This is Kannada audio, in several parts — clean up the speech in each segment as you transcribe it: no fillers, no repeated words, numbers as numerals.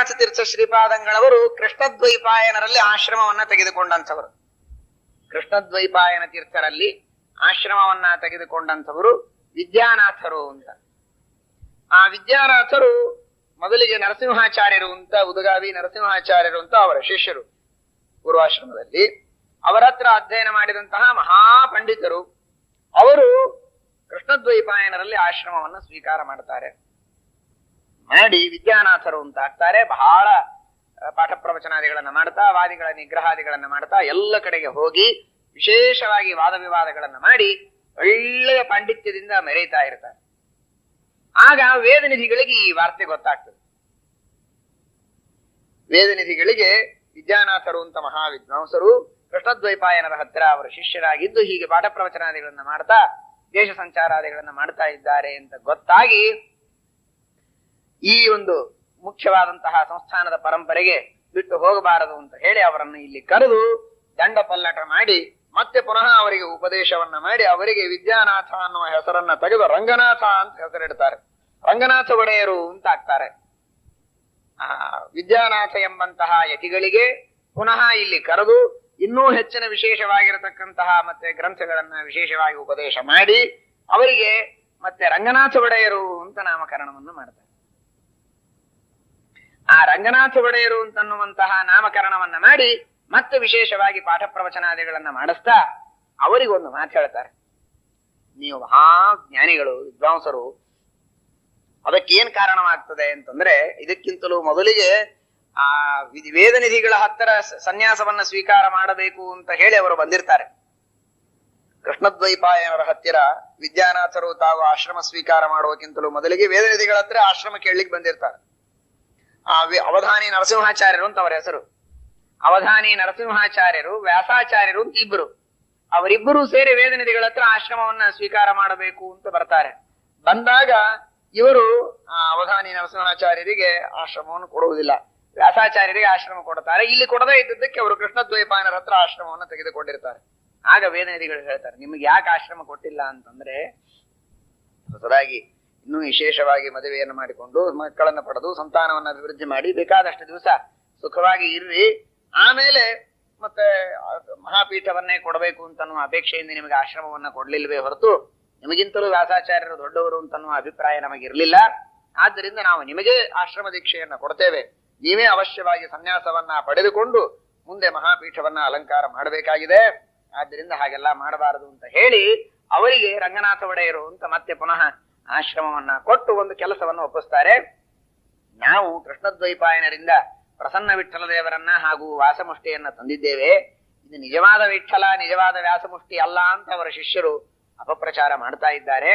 ವಿದ್ಯಾನಾಥ ತೀರ್ಥ ಶ್ರೀಪಾದಂಗಳವರು ಕೃಷ್ಣದ್ವೈಪಾಯನರಲ್ಲಿ ಆಶ್ರಮವನ್ನ ತೆಗೆದುಕೊಂಡಂಥವರು. ಕೃಷ್ಣದ್ವೈಪಾಯನ ತೀರ್ಥರಲ್ಲಿ ಆಶ್ರಮವನ್ನ ತೆಗೆದುಕೊಂಡಂಥವರು ವಿದ್ಯಾನಾಥರು ಅಂತ. ಆ ವಿದ್ಯಾನಾಥರು ಮೊದಲಿಗೆ ನರಸಿಂಹಾಚಾರ್ಯರು ಅಂತ, ಉದಗಾವಿ ನರಸಿಂಹಾಚಾರ್ಯರು ಅಂತ ಅವರ ಶಿಷ್ಯರು. ಪೂರ್ವಾಶ್ರಮದಲ್ಲಿ ಅವರ ಹತ್ರ ಅಧ್ಯಯನ ಮಾಡಿದಂತಹ ಮಹಾಪಂಡಿತರು. ಅವರು ಕೃಷ್ಣದ್ವೈಪಾಯನರಲ್ಲಿ ಆಶ್ರಮವನ್ನ ಸ್ವೀಕಾರ ಮಾಡ್ತಾರೆ. ಮಾಡಿ ವಿದ್ಯಾನಾಥರು ಅಂತ ಆಗ್ತಾರೆ. ಬಹಳ ಪಾಠ ಪ್ರವಚನಾದಿಗಳನ್ನ ಮಾಡ್ತಾ, ವಾದಿಗಳ ನಿಗ್ರಹಾದಿಗಳನ್ನ ಮಾಡ್ತಾ, ಎಲ್ಲ ಕಡೆಗೆ ಹೋಗಿ ವಿಶೇಷವಾಗಿ ವಾದ ವಿವಾದಗಳನ್ನ ಮಾಡಿ ಒಳ್ಳೆಯ ಪಾಂಡಿತ್ಯದಿಂದ ಮೆರೀತಾ ಇರ್ತಾರೆ. ಆಗ ವೇದನಿಧಿಗಳಿಗೆ ಈ ವಾರ್ತೆ ಗೊತ್ತಾಗ್ತದೆ. ವೇದನಿಧಿಗಳಿಗೆ ವಿದ್ಯಾನಾಥರು ಅಂತ ಮಹಾವಿದ್ವಾಂಸರು ಕೃಷ್ಣದ್ವೈಪಾಯನರ ಹತ್ತಿರ ಅವರ ಶಿಷ್ಯರಾಗಿದ್ದು ಹೀಗೆ ಪಾಠ ಪ್ರವಚನಾದಿಗಳನ್ನ ಮಾಡ್ತಾ ದೇಶ ಸಂಚಾರಾದಿಗಳನ್ನ ಮಾಡ್ತಾ ಇದ್ದಾರೆ ಅಂತ ಗೊತ್ತಾಗಿ ಈ ಒಂದು ಮುಖ್ಯವಾದಂತಹ ಸಂಸ್ಥಾನದ ಪರಂಪರೆಗೆ ಬಿಟ್ಟು ಹೋಗಬಾರದು ಅಂತ ಹೇಳಿ ಅವರನ್ನು ಇಲ್ಲಿ ಕರೆದು ದಂಡ ಪಲ್ಲಟ ಮಾಡಿ ಮತ್ತೆ ಪುನಃ ಅವರಿಗೆ ಉಪದೇಶವನ್ನ ಮಾಡಿ ಅವರಿಗೆ ವಿದ್ಯಾನಾಥ ಅನ್ನುವ ಹೆಸರನ್ನ ತೆಗೆದು ರಂಗನಾಥ ಅಂತ ಹೆಸರಿಡ್ತಾರೆ. ರಂಗನಾಥ ಒಡೆಯರು ಅಂತ ಆಗ್ತಾರೆ. ವಿದ್ಯಾನಾಥ ಎಂಬಂತಹ ಯತಿಗಳಿಗೆ ಪುನಃ ಇಲ್ಲಿ ಕರೆದು ಇನ್ನೂ ಹೆಚ್ಚಿನ ವಿಶೇಷವಾಗಿರತಕ್ಕಂತಹ ಮತ್ತೆ ಗ್ರಂಥಗಳನ್ನ ವಿಶೇಷವಾಗಿ ಉಪದೇಶ ಮಾಡಿ ಅವರಿಗೆ ಮತ್ತೆ ರಂಗನಾಥ ಒಡೆಯರು ಅಂತ ನಾಮಕರಣವನ್ನು ಮಾಡ್ತಾರೆ. ಆ ರಂಗನಾಥ ಒಡೆಯರು ಅಂತನ್ನುವಂತಹ ನಾಮಕರಣವನ್ನ ಮಾಡಿ ಮತ್ತೆ ವಿಶೇಷವಾಗಿ ಪಾಠ ಪ್ರವಚನಾದಿಗಳನ್ನ ಮಾಡಿಸ್ತಾ ಅವರಿಗೊಂದು ಮಾತು ಹೇಳ್ತಾರೆ. ನೀವು ಮಹಾ ಜ್ಞಾನಿಗಳು, ವಿದ್ವಾಂಸರು. ಅದಕ್ಕೇನ್ ಕಾರಣವಾಗ್ತದೆ ಅಂತಂದ್ರೆ, ಇದಕ್ಕಿಂತಲೂ ಮೊದಲಿಗೆ ಆ ವೇದನಿಧಿಗಳ ಹತ್ತಿರ ಸನ್ಯಾಸವನ್ನ ಸ್ವೀಕಾರ ಮಾಡಬೇಕು ಅಂತ ಹೇಳಿ ಅವರು ಬಂದಿರ್ತಾರೆ. ಕೃಷ್ಣದ್ವೈಪಾಯನರ ಹತ್ತಿರ ವಿದ್ಯಾನಾಥರು ತಾವು ಆಶ್ರಮ ಸ್ವೀಕಾರ ಮಾಡುವಕ್ಕಿಂತಲೂ ಮೊದಲಿಗೆ ವೇದನಿಧಿಗಳ ಹತ್ರ ಆಶ್ರಮ ಕೇಳಲಿಕ್ಕೆ ಬಂದಿರ್ತಾರೆ. ಅವಧಾನಿ ನರಸಿಂಹಾಚಾರ್ಯರು ಅಂತ ಅವರ ಹೆಸರು. ಅವಧಾನಿ ನರಸಿಂಹಾಚಾರ್ಯರು, ವ್ಯಾಸಾಚಾರ್ಯರು ಅಂತ ಇಬ್ಬರು. ಅವರಿಬ್ಬರು ಸೇರಿ ವೇದನಿಧಿಗಳ ಹತ್ರ ಆಶ್ರಮವನ್ನ ಸ್ವೀಕಾರ ಮಾಡಬೇಕು ಅಂತ ಬರ್ತಾರೆ. ಬಂದಾಗ ಇವರು ಅವಧಾನಿ ನರಸಿಂಹಾಚಾರ್ಯರಿಗೆ ಆಶ್ರಮವನ್ನು ಕೊಡುವುದಿಲ್ಲ, ವ್ಯಾಸಾಚಾರ್ಯರಿಗೆ ಆಶ್ರಮ ಕೊಡ್ತಾರೆ. ಇಲ್ಲಿ ಕೊಡದೇ ಇದ್ದದ್ದಕ್ಕೆ ಅವರು ಕೃಷ್ಣದ್ವೈಪಾಯನರ ಹತ್ರ ಆಶ್ರಮವನ್ನು ತೆಗೆದುಕೊಂಡಿರ್ತಾರೆ. ಆಗ ವೇದನಿಧಿಗಳು ಹೇಳ್ತಾರೆ, ನಿಮ್ಗೆ ಯಾಕೆ ಆಶ್ರಮ ಕೊಟ್ಟಿಲ್ಲ ಅಂತಂದ್ರೆ, ಹೊಸದಾಗಿ ಇನ್ನೂ ವಿಶೇಷವಾಗಿ ಮದುವೆಯನ್ನು ಮಾಡಿಕೊಂಡು ಮಕ್ಕಳನ್ನ ಪಡೆದು ಸಂತಾನವನ್ನು ಅಭಿವೃದ್ಧಿ ಮಾಡಿ ಬೇಕಾದಷ್ಟು ದಿವಸ ಸುಖವಾಗಿ ಇರ್ರಿ, ಆಮೇಲೆ ಮತ್ತೆ ಮಹಾಪೀಠವನ್ನೇ ಕೊಡಬೇಕು ಅಂತನ್ನುವ ಅಪೇಕ್ಷೆಯಿಂದ ನಿಮಗೆ ಆಶ್ರಮವನ್ನ ಕೊಡ್ಲಿಲ್ವೇ ಹೊರತು ನಿಮಗಿಂತಲೂ ವ್ಯಾಸಾಚಾರ್ಯರು ದೊಡ್ಡವರು ಅಂತನ್ನುವ ಅಭಿಪ್ರಾಯ ನಮಗಿರ್ಲಿಲ್ಲ. ಆದ್ದರಿಂದ ನಾವು ನಿಮಗೆ ಆಶ್ರಮ ದೀಕ್ಷೆಯನ್ನ ಕೊಡ್ತೇವೆ, ನೀವೇ ಅವಶ್ಯವಾಗಿ ಸನ್ಯಾಸವನ್ನ ಪಡೆದುಕೊಂಡು ಮುಂದೆ ಮಹಾಪೀಠವನ್ನ ಅಲಂಕಾರ ಮಾಡಬೇಕಾಗಿದೆ, ಆದ್ದರಿಂದ ಹಾಗೆಲ್ಲ ಮಾಡಬಾರದು ಅಂತ ಹೇಳಿ ಅವರಿಗೆ ರಂಗನಾಥ ಒಡೆಯರು ಅಂತ ಮತ್ತೆ ಪುನಃ ಆಶ್ರಮವನ್ನ ಕೊಟ್ಟು ಒಂದು ಕೆಲಸವನ್ನು ಒಪ್ಪಿಸ್ತಾರೆ. ನಾವು ಕೃಷ್ಣದ್ವೈಪಾಯನರಿಂದ ಪ್ರಸನ್ನ ವಿಠ್ಠಲ ದೇವರನ್ನ ಹಾಗೂ ವ್ಯಾಸಮುಷ್ಟಿಯನ್ನ ತಂದಿದ್ದೇವೆ, ಇದು ನಿಜವಾದ ವಿಠ್ಠಲ ನಿಜವಾದ ವ್ಯಾಸಮುಷ್ಟಿ ಅಲ್ಲ ಅಂತ ಅವರ ಶಿಷ್ಯರು ಅಪಪ್ರಚಾರ ಮಾಡ್ತಾ ಇದ್ದಾರೆ.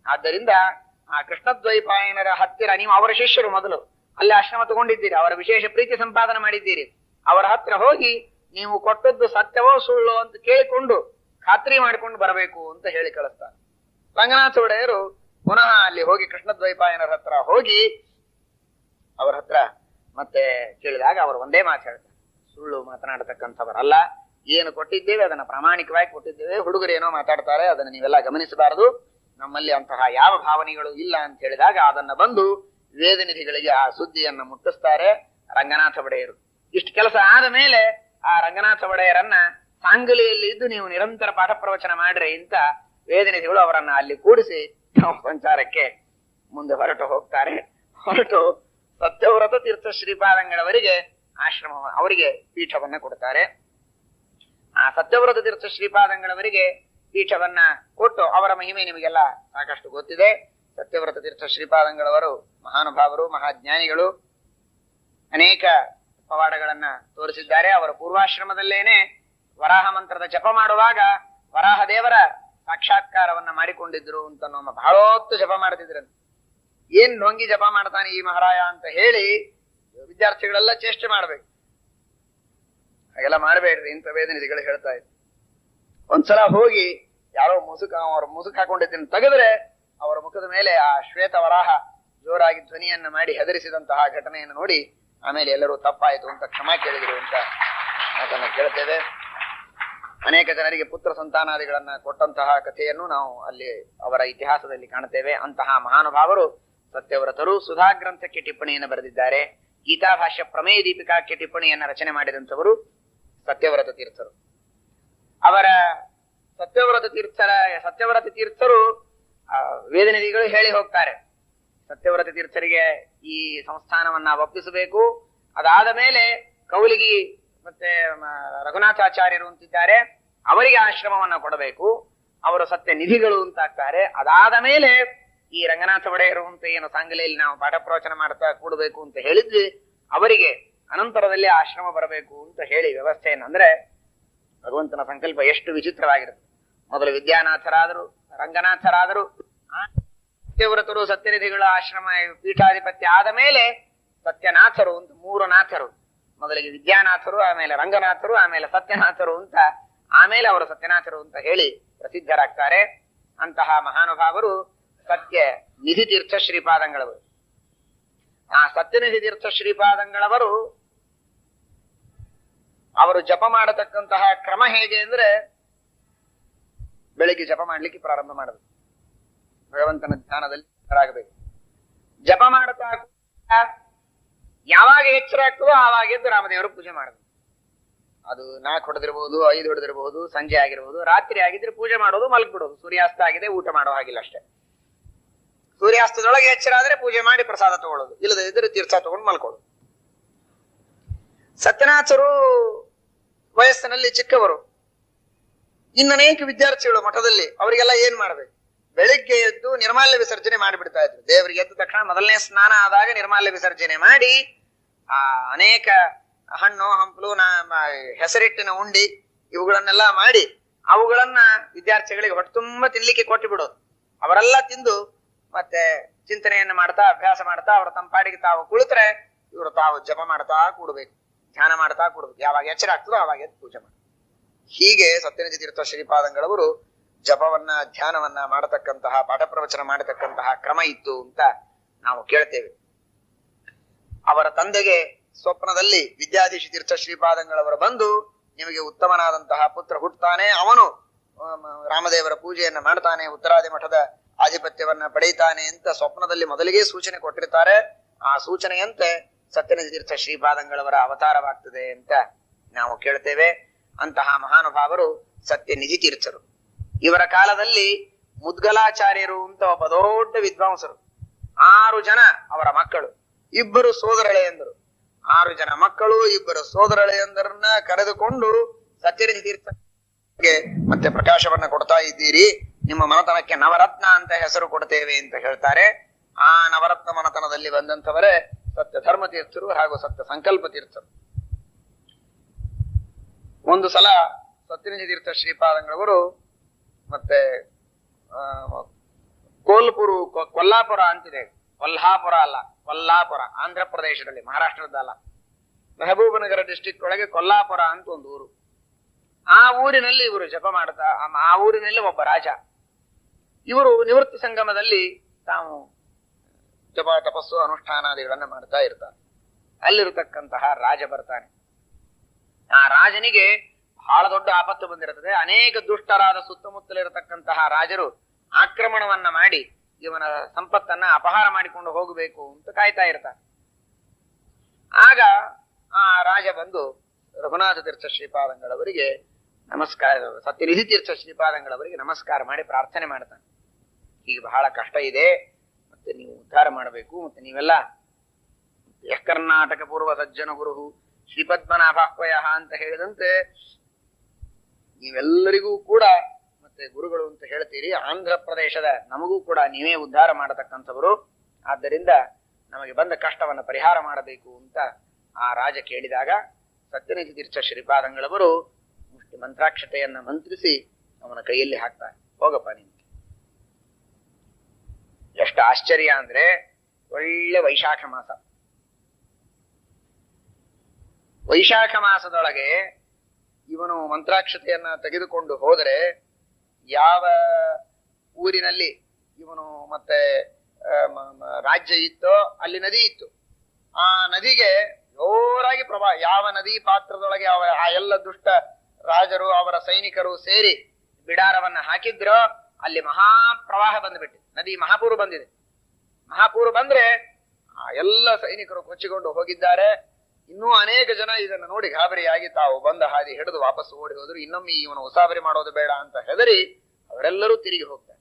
ಆದ್ದರಿಂದ ಆ ಕೃಷ್ಣದ್ವೈಪಾಯನರ ಹತ್ತಿರ ನೀವು ಅವರ ಶಿಷ್ಯರು ಮೊದಲು ಅಲ್ಲಿ ಆಶ್ರಮ ತಗೊಂಡಿದ್ದೀರಿ, ಅವರ ವಿಶೇಷ ಪ್ರೀತಿ ಸಂಪಾದನೆ ಮಾಡಿದ್ದೀರಿ, ಅವರ ಹತ್ರ ಹೋಗಿ ನೀವು ಕೊಟ್ಟದ್ದು ಸತ್ಯವೋ ಸುಳ್ಳೋ ಅಂತ ಕೇಳಿಕೊಂಡು ಖಾತ್ರಿ ಮಾಡಿಕೊಂಡು ಬರಬೇಕು ಅಂತ ಹೇಳಿ ಕಳಿಸ್ತಾರೆ. ರಂಗನಾಥ ಒಡೆಯರು ಪುನಃ ಅಲ್ಲಿ ಹೋಗಿ ಕೃಷ್ಣದ್ವೈಪಾಯನರ ಹತ್ರ ಹೋಗಿ ಅವರ ಹತ್ರ ಮತ್ತೆ ಕೇಳಿದಾಗ ಅವರು ಒಂದೇ ಮಾತು ಹೇಳ್ತಾರೆ, ಸುಳ್ಳು ಮಾತನಾಡತಕ್ಕಂಥವರಲ್ಲ, ಏನು ಕೊಟ್ಟಿದ್ದೇವೆ ಅದನ್ನ ಪ್ರಾಮಾಣಿಕವಾಗಿ ಕೊಟ್ಟಿದ್ದೇವೆ, ಹುಡುಗರು ಏನೋ ಮಾತಾಡ್ತಾರೆ ಅದನ್ನ ನೀವೆಲ್ಲ ಗಮನಿಸಬಾರದು, ನಮ್ಮಲ್ಲಿ ಅಂತಹ ಯಾವ ಭಾವನೆಗಳು ಇಲ್ಲ ಅಂತ ಹೇಳಿದಾಗ ಅದನ್ನ ಬಂದು ವೇದನಿಧಿಗಳಿಗೆ ಆ ಸುದ್ದಿಯನ್ನ ಮುಟ್ಟಿಸ್ತಾರೆ ರಂಗನಾಥ ಒಡೆಯರು. ಇಷ್ಟು ಕೆಲಸ ಆದ ಮೇಲೆ ಆ ರಂಗನಾಥ ಒಡೆಯರನ್ನ ಸಾಂಗಲಿಯಲ್ಲಿ ಇದ್ದು ನೀವು ನಿರಂತರ ಪಾಠ ಪ್ರವಚನ ಮಾಡ್ರಿ ಅಂತ ವೇದನಿಧಿಗಳು ಅವರನ್ನ ಅಲ್ಲಿ ಕೂಡಿಸಿ ಸಂಚಾರಕ್ಕೆ ಮುಂದೆ ಹೊರಟು ಹೋಗ್ತಾರೆ. ಹೊರಟು ಸತ್ಯವ್ರತ ತೀರ್ಥ ಶ್ರೀಪಾದಂಗಳವರಿಗೆ ಆಶ್ರಮ ಅವರಿಗೆ ಪೀಠವನ್ನ ಕೊಡ್ತಾರೆ. ಆ ಸತ್ಯವ್ರತ ತೀರ್ಥ ಶ್ರೀಪಾದಂಗಳವರಿಗೆ ಪೀಠವನ್ನ ಕೊಟ್ಟು ಅವರ ಮಹಿಮೆ ನಿಮಗೆಲ್ಲ ಸಾಕಷ್ಟು ಗೊತ್ತಿದೆ. ಸತ್ಯವ್ರತ ತೀರ್ಥ ಶ್ರೀಪಾದಂಗಳವರು ಮಹಾನುಭಾವರು, ಮಹಾಜ್ಞಾನಿಗಳು, ಅನೇಕ ಪವಾಡಗಳನ್ನ ತೋರಿಸಿದ್ದಾರೆ. ಅವರ ಪೂರ್ವಾಶ್ರಮದಲ್ಲೇನೆ ವರಾಹ ಮಂತ್ರದ ಜಪ ಮಾಡುವಾಗ ವರಾಹ ದೇವರ ಸಾಕ್ಷಾತ್ಕಾರವನ್ನ ಮಾಡಿಕೊಂಡಿದ್ರು ಅಂತ ನಮ್ಮ ಬಹಳ ಹೊತ್ತು ಜಪ ಮಾಡ್ತಿದ್ರಂತೆ. ಏನ್ ಢೊಂಗಿ ಜಪ ಮಾಡ್ತಾನೆ ಈ ಮಹಾರಾಯ ಅಂತ ಹೇಳಿ ವಿದ್ಯಾರ್ಥಿಗಳೆಲ್ಲ ಚೇಷ್ಟೆ ಮಾಡ್ಬೇಕು, ಹಾಗೆಲ್ಲ ಮಾಡಬೇಡ್ರಿ ಇಂಥ ವೇದನಿಧಿಗಳು ಹೇಳ್ತಾ ಇದ್ರು. ಒಂದ್ಸಲ ಹೋಗಿ ಯಾರೋ ಅವ್ರ ಮುಸುಕ್ ಹಾಕೊಂಡಿದ್ದನ್ನು ತೆಗೆದ್ರೆ ಅವರ ಮುಖದ ಮೇಲೆ ಆ ಶ್ವೇತ ವರಾಹ ಜೋರಾಗಿ ಧ್ವನಿಯನ್ನ ಮಾಡಿ ಹೆದರಿಸಿದಂತಹ ಘಟನೆಯನ್ನು ನೋಡಿ ಆಮೇಲೆ ಎಲ್ಲರೂ ತಪ್ಪಾಯಿತು ಅಂತ ಕ್ಷಮಾ ಕೇಳಿದ್ರು ಅಂತ ಮಾತನ್ನ ಕೇಳ್ತೇವೆ. ಅನೇಕ ಜನರಿಗೆ ಪುತ್ರ ಸಂತಾನಾದಿಗಳನ್ನ ಕೊಟ್ಟಂತಹ ಕಥೆಯನ್ನು ನಾವು ಅಲ್ಲಿ ಅವರ ಇತಿಹಾಸದಲ್ಲಿ ಕಾಣುತ್ತೇವೆ. ಅಂತಹ ಮಹಾನುಭಾವರು ಸತ್ಯವ್ರತರು ಸುಧಾ ಗ್ರಂಥಕ್ಕೆ ಟಿಪ್ಪಣಿಯನ್ನು ಬರೆದಿದ್ದಾರೆ. ಗೀತಾಭಾಷ್ಯ ಪ್ರಮೇಯ ದೀಪಿಕಾಕ್ಕೆ ಟಿಪ್ಪಣಿಯನ್ನ ರಚನೆ ಮಾಡಿದಂಥವರು ಸತ್ಯವ್ರತ ತೀರ್ಥರು. ಅವರ ಸತ್ಯವ್ರತ ತೀರ್ಥರು ವೇದನಿಧಿಗಳು ಹೇಳಿ ಹೋಗ್ತಾರೆ, ಸತ್ಯವ್ರತ ತೀರ್ಥರಿಗೆ ಈ ಸಂಸ್ಥಾನವನ್ನ ಒಪ್ಪಿಸಬೇಕು. ಅದಾದ ಮೇಲೆ ಕೌಲಿಗಿ ಮತ್ತೆ ರಘುನಾಥಾಚಾರ್ಯರು ಅಂತಿದ್ದಾರೆ, ಅವರಿಗೆ ಆಶ್ರಮವನ್ನ ಕೊಡಬೇಕು, ಅವರು ಸತ್ಯ ನಿಧಿಗಳು ಅಂತಾಗ್ತಾರೆ. ಅದಾದ ಮೇಲೆ ಈ ರಂಗನಾಥ ಒಡೆಯರು ಅಂತ ಏನು ಸಾಂಗಲೆಯಲ್ಲಿ ನಾವು ಪಾಠ ಪ್ರವಚನ ಮಾಡ್ತಾ ಕೂಡಬೇಕು ಅಂತ ಹೇಳಿದ್ವಿ, ಅವರಿಗೆ ಅನಂತರದಲ್ಲಿ ಆಶ್ರಮ ಬರಬೇಕು ಅಂತ ಹೇಳಿ ವ್ಯವಸ್ಥೆಯನ್ನು. ಅಂದ್ರೆ ಭಗವಂತನ ಸಂಕಲ್ಪ ಎಷ್ಟು ವಿಚಿತ್ರವಾಗಿರುತ್ತೆ. ಮೊದಲು ವಿದ್ಯಾನಾಥರಾದರು, ರಂಗನಾಥರಾದರು, ಸತ್ಯವ್ರತರು, ಸತ್ಯನಿಧಿಗಳ ಆಶ್ರಮ ಪೀಠಾಧಿಪತ್ಯ ಆದ ಮೇಲೆ ಸತ್ಯನಾಥರು ಅಂತ 3 ನಾಥರು, ಮೊದಲಿಗೆ ವಿದ್ಯಾನಾಥರು, ಆಮೇಲೆ ರಂಗನಾಥರು, ಆಮೇಲೆ ಸತ್ಯನಾಥರು ಅಂತ, ಆಮೇಲೆ ಅವರು ಸತ್ಯನಾಥರು ಅಂತ ಹೇಳಿ ಪ್ರಸಿದ್ಧರಾಗ್ತಾರೆ. ಅಂತಹ ಮಹಾನುಭಾವರು ಸತ್ಯ ನಿಧಿ ತೀರ್ಥ ಶ್ರೀಪಾದಂಗಳವರು. ಆ ಸತ್ಯನಿಧಿ ತೀರ್ಥ ಶ್ರೀಪಾದಂಗಳವರು ಅವರು ಜಪ ಮಾಡತಕ್ಕಂತಹ ಕ್ರಮ ಹೇಗೆ ಅಂದ್ರೆ, ಬೆಳಿಗ್ಗೆ ಜಪ ಮಾಡ್ಲಿಕ್ಕೆ ಪ್ರಾರಂಭ ಮಾಡಬೇಕು, ಭಗವಂತನ ಧ್ಯಾನದಲ್ಲಿ ಆಗಬೇಕು. ಜಪ ಮಾಡುತ್ತಾ ಯಾವಾಗ ಎಚ್ಚರ ಆಗ್ತದೋ ಆವಾಗ ಎದ್ದು ರಾಮದೇವರು ಪೂಜೆ ಮಾಡಬೇಕು. ಅದು 4 ಹೊಡೆದಿರಬಹುದು, 5 ಹೊಡೆದಿರಬಹುದು, ಸಂಜೆ ಆಗಿರಬಹುದು, ರಾತ್ರಿ ಆಗಿದ್ರೆ ಪೂಜೆ ಮಾಡೋದು, ಮಲಗ್ಬಿಡೋದು. ಸೂರ್ಯಾಸ್ತ ಆಗಿದೆ, ಊಟ ಮಾಡೋ ಹಾಗಿಲ್ಲ ಅಷ್ಟೇ. ಸೂರ್ಯಾಸ್ತದೊಳಗೆ ಎಚ್ಚರ ಆದ್ರೆ ಪೂಜೆ ಮಾಡಿ ಪ್ರಸಾದ ತಗೊಳ್ಳೋದು, ಇಲ್ಲದೆ ಇದ್ರೆ ತೀರ್ಥ ತಗೊಂಡು ಮಲ್ಕೊಳ್ಳೋದು. ಸತ್ಯನಾಥರು ವಯಸ್ಸಿನಲ್ಲಿ ಚಿಕ್ಕವರು, ಇನ್ನನೇಕ ವಿದ್ಯಾರ್ಥಿಗಳು ಮಠದಲ್ಲಿ, ಅವರಿಗೆಲ್ಲ ಏನ್ ಮಾಡ್ಬೇಕು? ಬೆಳಿಗ್ಗೆ ಎದ್ದು ನಿರ್ಮಾಲ್ಯ ವಿಸರ್ಜನೆ ಮಾಡಿಬಿಡ್ತಾ ಇದ್ರು. ದೇವರಿಗೆ ಎದ್ದ ತಕ್ಷಣ ಮೊದಲನೇ ಸ್ನಾನ ಆದಾಗ ನಿರ್ಮಾಲ್ಯ ವಿಸರ್ಜನೆ ಮಾಡಿ, ಆ ಅನೇಕ ಹಣ್ಣು ಹಂಪಲು ಹೆಸರಿಟ್ಟಿನ ಉಂಡಿ ಇವುಗಳನ್ನೆಲ್ಲ ಮಾಡಿ ಅವುಗಳನ್ನ ವಿದ್ಯಾರ್ಥಿಗಳಿಗೆ ಹೊಟ್ಟೆ ತುಂಬ ತಿನ್ಲಿಕ್ಕೆ ಕೊಟ್ಟು ಬಿಡೋದು. ಅವರೆಲ್ಲ ತಿಂದು ಮತ್ತೆ ಚಿಂತನೆಯನ್ನು ಮಾಡ್ತಾ ಅಭ್ಯಾಸ ಮಾಡ್ತಾ ಅವರ ತಂಪಾಡಿಗೆ ತಾವು ಕುಳಿತರೆ ಇವರು ತಾವು ಜಪ ಮಾಡ್ತಾ ಕೂಡಬೇಕು, ಧ್ಯಾನ ಮಾಡ್ತಾ ಕೂಡಬೇಕು. ಯಾವಾಗ ಎಚ್ಚರ ಆಗ್ತದೋ ಆವಾಗ ಎದ್ದು ಪೂಜೆ ಮಾಡಿ. ಹೀಗೆ ಸತ್ಯನಿಧಿ ತೀರ್ಥ ಶ್ರೀಪಾದಂಗಳವರು ಜಪವನ್ನ ಧ್ಯಾನವನ್ನ ಮಾಡತಕ್ಕಂತಹ ಪಾಠ ಪ್ರವಚನ ಮಾಡತಕ್ಕಂತಹ ಕ್ರಮ ಇತ್ತು ಅಂತ ನಾವು ಕೇಳ್ತೇವೆ. ಅವರ ತಂದೆಗೆ ಸ್ವಪ್ನದಲ್ಲಿ ವಿದ್ಯಾಧೀಶ ತೀರ್ಥ ಶ್ರೀಪಾದಂಗಳವರು ಬಂದು, ನಿಮಗೆ ಉತ್ತಮನಾದಂತಹ ಪುತ್ರ ಹುಟ್ಟುತ್ತಾನೆ, ಅವನು ರಾಮದೇವರ ಪೂಜೆಯನ್ನ ಮಾಡ್ತಾನೆ, ಉತ್ತರಾದಿ ಮಠದ ಆಧಿಪತ್ಯವನ್ನ ಪಡೆಯುತ್ತಾನೆ ಅಂತ ಸ್ವಪ್ನದಲ್ಲಿ ಮೊದಲಿಗೆ ಸೂಚನೆ ಕೊಟ್ಟಿರ್ತಾರೆ. ಆ ಸೂಚನೆಯಂತೆ ಸತ್ಯನಿಧಿ ತೀರ್ಥ ಶ್ರೀಪಾದಂಗಳವರ ಅವತಾರವಾಗ್ತದೆ ಅಂತ ನಾವು ಕೇಳ್ತೇವೆ. ಅಂತಹ ಮಹಾನುಭಾವರು ಸತ್ಯನಿಧಿ ತೀರ್ಥರು. ಇವರ ಕಾಲದಲ್ಲಿ ಮುದ್ಗಲಾಚಾರ್ಯರು ಅಂತ ಒಬ್ಬ ದೊಡ್ಡ ವಿದ್ವಾಂಸರು, 6 ಜನ ಅವರ ಮಕ್ಕಳು, 2 ಸೋದರಳೆಯಂದರು, 6 ಜನ ಮಕ್ಕಳು, 2 ಸೋದರಳೆಯಂದರನ್ನ ಕರೆದುಕೊಂಡು ಸತ್ಯನಿಧಿ ತೀರ್ಥಕ್ಕೆ ಮತ್ತೆ ಪ್ರಕಾಶವನ್ನ ಕೊಡ್ತಾ ಇದ್ದೀರಿ, ನಿಮ್ಮ ಮನತನಕ್ಕೆ ನವರತ್ನ ಅಂತ ಹೆಸರು ಕೊಡ್ತೇವೆ ಅಂತ ಹೇಳ್ತಾರೆ. ಆ ನವರತ್ನ ಮನತನದಲ್ಲಿ ಬಂದಂಥವರೇ ಸತ್ಯ ಧರ್ಮ ತೀರ್ಥರು ಹಾಗೂ ಸತ್ಯ ಸಂಕಲ್ಪ ತೀರ್ಥರು. ಒಂದು ಸಲ ಸತ್ಯನಿಧಿ ತೀರ್ಥ ಶ್ರೀಪಾದಂಗಳವರು ಮತ್ತೆ ಕೊಲ್ಲಾಪುರ ಅಂತಿದೆ, ಕೊಲ್ಹಾಪುರ ಅಲ್ಲ, ಕೊಲ್ಲಾಪುರ ಆಂಧ್ರ ಪ್ರದೇಶದಲ್ಲಿ, ಮಹಾರಾಷ್ಟ್ರದಲ್ಲ, ಮೆಹಬೂಬನಗರ ಡಿಸ್ಟ್ರಿಕ್ಟ್ ಒಳಗೆ ಕೊಲ್ಲಾಪುರ ಅಂತ ಒಂದು ಊರು. ಆ ಊರಿನಲ್ಲಿ ಇವರು ಜಪ ಮಾಡ್ತಾ, ಆ ಊರಿನಲ್ಲಿ ಒಬ್ಬ ರಾಜ, ಇವರು ನಿವೃತ್ತಿ ಸಂಗಮದಲ್ಲಿ ತಾವು ಜಪ ತಪಸ್ಸು ಅನುಷ್ಠಾನಾದಿಗಳನ್ನ ಮಾಡ್ತಾ ಇರ್ತಾರೆ. ಅಲ್ಲಿರತಕ್ಕಂತಹ ರಾಜ ಬರ್ತಾನೆ. ಆ ರಾಜನಿಗೆ ಬಹಳ ದೊಡ್ಡ ಆಪತ್ತು ಬಂದಿರುತ್ತದೆ. ಅನೇಕ ದುಷ್ಟರಾದ ಸುತ್ತಮುತ್ತಲಿರತಕ್ಕಂತಹ ರಾಜರು ಆಕ್ರಮಣವನ್ನ ಮಾಡಿ ಇವನ ಸಂಪತ್ತನ್ನ ಅಪಹಾರ ಮಾಡಿಕೊಂಡು ಹೋಗಬೇಕು ಅಂತ ಕಾಯ್ತಾ ಇರ್ತಾರೆ. ಆಗ ಆ ರಾಜ ಬಂದು ರಘುನಾಥ ತೀರ್ಥ ಶ್ರೀಪಾದಂಗಳವರಿಗೆ ನಮಸ್ಕಾರ, ಸತ್ಯನಿಧಿ ತೀರ್ಥ ಶ್ರೀಪಾದಂಗಳವರಿಗೆ ನಮಸ್ಕಾರ ಮಾಡಿ ಪ್ರಾರ್ಥನೆ ಮಾಡ್ತಾನೆ. ಈಗ ಬಹಳ ಕಷ್ಟ ಇದೆ, ಮತ್ತೆ ನೀವು ಉದ್ಧಾರ ಮಾಡಬೇಕು, ಮತ್ತೆ ನೀವೆಲ್ಲ ಕರ್ನಾಟಕ ಪೂರ್ವ ಸಜ್ಜನ ಗುರು ಶ್ರೀಪದ್ಮನಾಭಾಹ್ವಯ ಅಂತ ಹೇಳಿದಂತೆ ನೀವೆಲ್ಲರಿಗೂ ಕೂಡ ಮತ್ತೆ ಗುರುಗಳು ಅಂತ ಹೇಳ್ತೀರಿ. ಆಂಧ್ರ ಪ್ರದೇಶದ ನಮಗೂ ಕೂಡ ನೀವೇ ಉದ್ಧಾರ ಮಾಡತಕ್ಕಂಥವರು, ಆದ್ದರಿಂದ ನಮಗೆ ಬಂದ ಕಷ್ಟವನ್ನ ಪರಿಹಾರ ಮಾಡಬೇಕು ಅಂತ ಆ ರಾಜ ಕೇಳಿದಾಗ ಸತ್ಯನಿಧಿ ತೀರ್ಥ ಶ್ರೀಪಾದಂಗಳವರು ಮುಷ್ಟಿ ಮಂತ್ರಾಕ್ಷತೆಯನ್ನ ಮಂತ್ರಿಸಿ ಅವನ ಕೈಯಲ್ಲಿ ಹಾಕ್ತಾರೆ. ಹೋಗಪ್ಪ ನೀನು. ಎಷ್ಟು ಆಶ್ಚರ್ಯ ಅಂದ್ರೆ, ಒಳ್ಳೆ ವೈಶಾಖ ಮಾಸ, ವೈಶಾಖ ಮಾಸದೊಳಗೆ ಇವನು ಮಂತ್ರಾಕ್ಷತೆಯನ್ನ ತೆಗೆದುಕೊಂಡು ಹೋದರೆ, ಯಾವ ಊರಿನಲ್ಲಿ ಇವನು ಮತ್ತೆ ರಾಜ್ಯ ಇತ್ತೋ ಅಲ್ಲಿ ನದಿ ಇತ್ತು. ಆ ನದಿಗೆ ಜೋರಾಗಿ ಪ್ರವಾಹ, ಯಾವ ನದಿ ಪಾತ್ರದೊಳಗೆ ಆ ಎಲ್ಲ ದುಷ್ಟ ರಾಜರು ಅವರ ಸೈನಿಕರು ಸೇರಿ ಬಿಡಾರವನ್ನ ಹಾಕಿದ್ರೋ ಅಲ್ಲಿ ಮಹಾಪ್ರವಾಹ ಬಂದ್ಬಿಟ್ಟಿದೆ. ನದಿ ಮಹಾಪೂರ್ ಬಂದಿದೆ. ಮಹಾಪೂರ್ ಬಂದ್ರೆ ಆ ಎಲ್ಲ ಸೈನಿಕರು ಕೊಚ್ಚಿಕೊಂಡು ಹೋಗಿದ್ದಾರೆ. ಇನ್ನೂ ಅನೇಕ ಜನ ಇದನ್ನು ನೋಡಿ ಗಾಬರಿಯಾಗಿ ತಾವು ಬಂದ ಹಾದಿ ಹಿಡಿದು ವಾಪಸ್ ಓಡಿ ಹೋದ್ರು. ಇನ್ನೊಮ್ಮೆ ಇವನು ಉಸಾಬರಿ ಮಾಡೋದು ಬೇಡ ಅಂತ ಹೆದರಿ ಅವರೆಲ್ಲರೂ ತಿರುಗಿ ಹೋಗ್ತಾರೆ.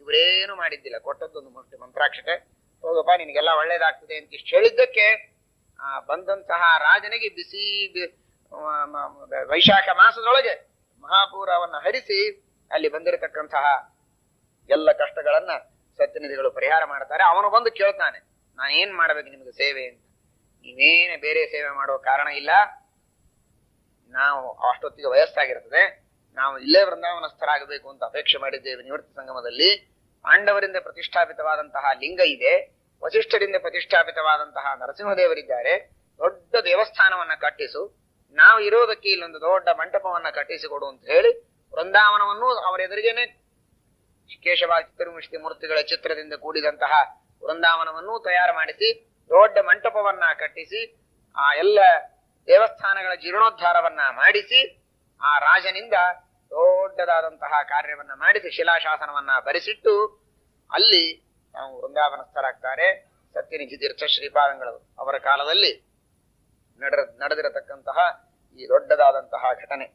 ಇವರೇನು ಮಾಡಿದ್ದಿಲ್ಲ, ಕೊಟ್ಟದ್ದೊಂದು ಮಂತ್ರಾಕ್ಷತೆ, ಹೋಗಪ್ಪ ನಿನಗೆಲ್ಲ ಒಳ್ಳೇದಾಗ್ತದೆ ಅಂತ ಇಷ್ಟು ಹೇಳಿದ್ದಕ್ಕೆ ಬಂದಂತಹ ರಾಜನಿಗೆ ಬಿಸಿ ವೈಶಾಖ ಮಾಸದೊಳಗೆ ಮಹಾಪೂರವನ್ನ ಹರಿಸಿ ಅಲ್ಲಿ ಬಂದಿರತಕ್ಕಂತಹ ಎಲ್ಲ ಕಷ್ಟಗಳನ್ನ ಸತ್ಯನಿಧಿಗಳು ಪರಿಹಾರ ಮಾಡ್ತಾರೆ. ಅವನು ಬಂದು ಕೇಳ್ತಾನೆ, ನಾನು ಏನ್ ಮಾಡ್ಬೇಕು ನಿಮ್ಗೆ ಸೇವೆ ಅಂತ. ನೀವೇನೇ ಬೇರೆ ಸೇವೆ ಮಾಡೋ ಕಾರಣ ಇಲ್ಲ, ನಾವು ಅಷ್ಟೊತ್ತಿಗೆ ವಯಸ್ಸಾಗಿರ್ತದೆ, ನಾವು ಇಲ್ಲೇ ವೃಂದಾವನಸ್ಥರಾಗಬೇಕು ಅಂತ ಅಪೇಕ್ಷೆ ಮಾಡಿದ್ದೇವೆ. ನಿವೃತ್ತಿ ಸಂಗಮದಲ್ಲಿ ಪಾಂಡವರಿಂದ ಪ್ರತಿಷ್ಠಾಪಿತವಾದಂತಹ ಲಿಂಗ ಇದೆ, ವಸಿಷ್ಠರಿಂದ ಪ್ರತಿಷ್ಠಾಪಿತವಾದಂತಹ ನರಸಿಂಹದೇವರಿದ್ದಾರೆ. ದೊಡ್ಡ ದೇವಸ್ಥಾನವನ್ನ ಕಟ್ಟಿಸು, ನಾವು ಇರೋದಕ್ಕೆ ಇಲ್ಲೊಂದು ದೊಡ್ಡ ಮಂಟಪವನ್ನ ಕಟ್ಟಿಸಿಕೊಡು ಅಂತ ಹೇಳಿ ವೃಂದಾವನವನ್ನು ಅವರ ಎದುರಿಗೇನೆ ಕೇಶವ ಚಿತ್ರಮೂರ್ತಿ ಮೂರ್ತಿಗಳ ಚಿತ್ರದಿಂದ ಕೂಡಿದಂತಹ ವೃಂದಾವನವನ್ನು ತಯಾರು ಮಾಡಿಸಿ ದೊಡ್ಡ ಮಂಟಪವನ್ನ ಕಟ್ಟಿಸಿ ಆ ಎಲ್ಲ ದೇವಸ್ಥಾನಗಳ ಜೀರ್ಣೋದ್ಧಾರವನ್ನ ಮಾಡಿಸಿ ಆ ರಾಜನಿಂದ ದೊಡ್ಡದಾದಂತಹ ಕಾರ್ಯವನ್ನ ಮಾಡಿಸಿ ಶಿಲಾಶಾಸನವನ್ನ ಬರೆಸಿಟ್ಟು ಅಲ್ಲಿ ನಾವು ವೃಂದಾವನಸ್ಥರಾಗ್ತಾರೆ. ಸತ್ಯನಿಧಿ ತೀರ್ಥ ಶ್ರೀಪಾದಂಗಳು ಅವರ ಕಾಲದಲ್ಲಿ ನಡೆದಿರತಕ್ಕಂತಹ ಈ ದೊಡ್ಡದಾದಂತಹ ಘಟನೆ.